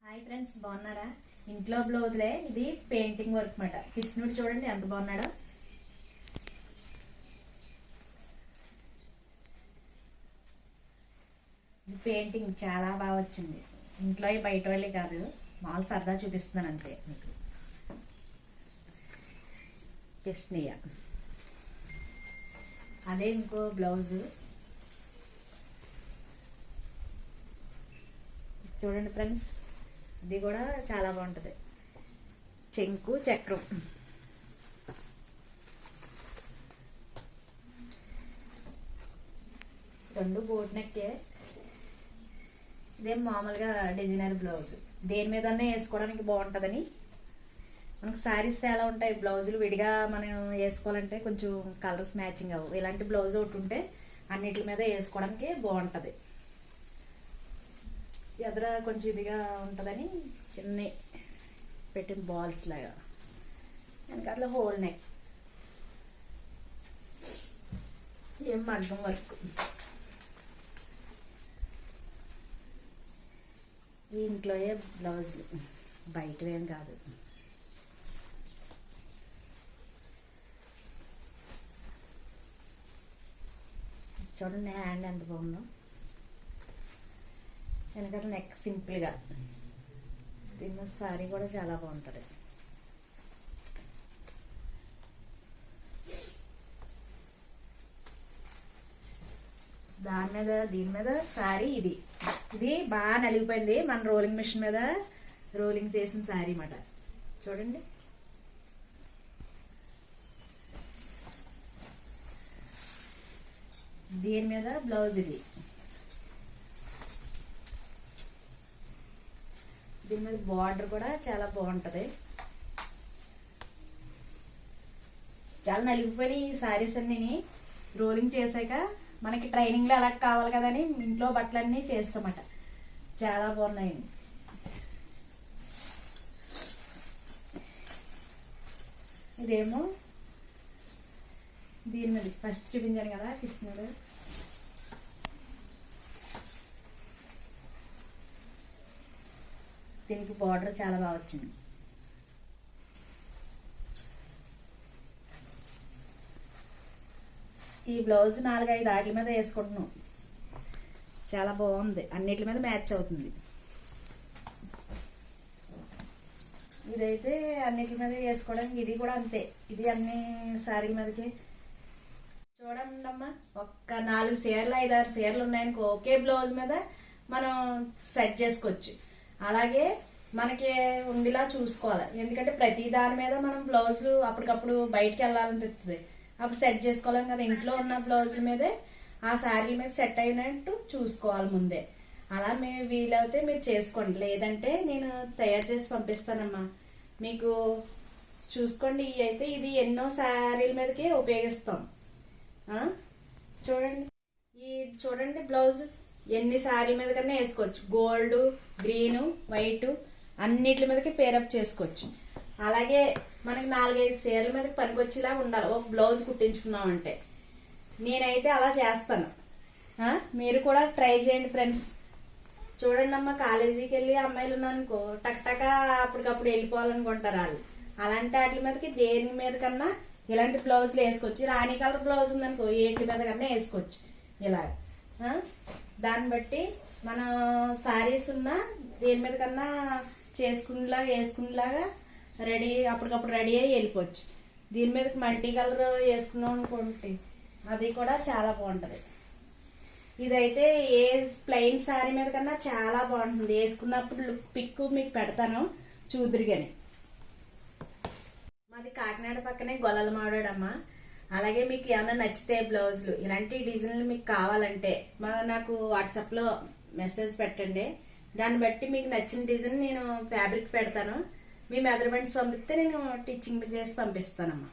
Hi friends, బాగున్నారా? ఇంట్లో బ్లౌజ్లే. ఇది పెయింటింగ్ వర్క్ మాట. కృష్ణుడు చూడండి ఎంత బాగున్నాడో. ఇది పెయింటింగ్ చాలా బాగా వచ్చింది. ఇంట్లో బయట వాళ్ళే కాదు, మామూలు సరదా చూపిస్తున్నాను అంతే మీకు. కృష్ణయ్య అదే ఇంకో బ్లౌజు చూడండి ఫ్రెండ్స్, ఇది కూడా చాలా బాగుంటుంది. చెంకు చక్రం రెండు బోట్ నెక్కే. ఇదేం మామూలుగా డిజైనర్ బ్లౌజ్, దేని మీద వేసుకోవడానికి బాగుంటుందని. మనకు శారీస్ ఎలా ఉంటాయి, బ్లౌజులు విడిగా మనం వేసుకోవాలంటే కొంచెం కలర్స్ మ్యాచింగ్ అవ్వవు. ఇలాంటి బ్లౌజ్ ఒకటి ఉంటే అన్నిటి మీద వేసుకోవడానికి బాగుంటుంది. ఎదర కొంచెం ఇదిగా ఉంటుందని చిన్న పెట్టిన బాల్స్ లాగా. వెనకాల హోల్ నెక్, ఏం మగ్గం వర్క్. ఈ ఇంట్లోయే బ్లౌజులు, బయటవేం కాదు. చూడండి హ్యాండ్ ఎంత బాగుందో. వెనకాల నెక్ సింపుల్గా. దీని సారీ కూడా చాలా బాగుంటుంది. దీని మీద సారీ ఇది బాగా నలిగిపోయింది. మన రోలింగ్ మిషన్ మీద రోలింగ్ చేసిన సారీ అన్నమాట. చూడండి, దీని మీద బ్లౌజ్ ఇది. దీని మీద బార్డర్ కూడా చాలా బాగుంటుంది. చాలా నలిగిపోయి ఈ శారీస్ అన్నీ రోలింగ్ చేశాక మనకి ట్రైనింగ్లో అలా కావాలి కదని ఇంట్లో బట్టలన్నీ చేస్తామట. చాలా బాగున్నాయి. ఇదేమో దీని మీద ఫస్ట్ చూపించాను కదా కృష్ణుడు. దీనికి బార్డర్ చాలా బాగా వచ్చింది. ఈ బ్లౌజ్ 4-5 వాటి మీద వేసుకుంటున్నాం. చాలా బాగుంది, అన్నిటి మీద మ్యాచ్ అవుతుంది. ఇదైతే అన్నిటి మీద వేసుకోవడానికి, ఇది కూడా అంతే. ఇది అన్ని శారీ మీదకి. చూడండి అమ్మా, ఒక్క 4 చీరలు 5-6 చీరలు ఉన్నాయనుకో, ఒకే బ్లౌజ్ మీద మనం సెట్ చేసుకోవచ్చు. అలాగే మనకి ఉండిలా చూసుకోవాలి. ఎందుకంటే ప్రతి దాని మీద మనం బ్లౌజులు అప్పటికప్పుడు బయటకు వెళ్ళాలనిపిస్తుంది, అప్పుడు సెట్ చేసుకోలేం కదా. ఇంట్లో ఉన్న బ్లౌజుల మీదే ఆ శారీల మీద సెట్ అయినట్టు చూసుకోవాలి ముందే. అలా మేము వీలైతే మీరు చేసుకోండి, లేదంటే నేను తయారు చేసి పంపిస్తానమ్మా. మీకు చూసుకోండి. ఇవి అయితే ఇది ఎన్నో శారీల మీదకి ఉపయోగిస్తాం. చూడండి, ఈ చూడండి బ్లౌజ్ ఎన్ని శారీ మీద కన్నా వేసుకోవచ్చు. గోల్డ్, గ్రీను, వైట్ అన్నిటి మీదకి పేరప్ చేసుకోవచ్చు. అలాగే మనకి 4-5 చీరల మీదకి పనికొచ్చేలా ఉండాలి ఒక బ్లౌజ్ కుట్టించుకున్నామంటే. నేనైతే అలా చేస్తాను. మీరు కూడా ట్రై చేయండి ఫ్రెండ్స్. చూడండి అమ్మ, కాలేజీకి వెళ్ళి అమ్మాయిలు ఉన్నారనుకో, టక్ అప్పటికప్పుడు వెళ్ళిపోవాలనుకుంటారు వాళ్ళు. అలాంటి వాటి మీదకి దేని మీద కన్నా ఇలాంటి బ్లౌజులు వేసుకోవచ్చు. రాణి కలర్ బ్లౌజ్ ఉందనుకో, ఏంటి మీద కన్నా వేసుకోవచ్చు. ఇలా దాన్ని బట్టి మన శారీస్ ఉన్న దేని మీద కన్నా వేసుకునేలాగా రెడీ, అప్పటికప్పుడు రెడీ అయ్యి వెళ్ళిపోవచ్చు. దీని మీదకి మల్టీ కలర్ వేసుకున్నాం అనుకోండి, అది కూడా చాలా బాగుంటుంది. ఇదైతే ఏ ప్లెయిన్ శారీ మీద కన్నా చాలా బాగుంటుంది. వేసుకున్నప్పుడు పిక్ మీకు పెడతాను, చూదురుగానే. మాది కాకినాడ పక్కనే గొల్లలమాడమ్మా. అలాగే మీకు ఏమైనా నచ్చితే బ్లౌజులు ఇలాంటి డిజైన్లు మీకు కావాలంటే నాకు వాట్సాప్లో మెసేజ్ పెట్టండి. దాన్ని బట్టి మీకు నచ్చిన డిజైన్ నేను ఫ్యాబ్రిక్ పెడతాను. మీ మెజర్మెంట్స్ పంపిస్తే నేను టిచ్చింగ్ చేసి పంపిస్తానమ్మా.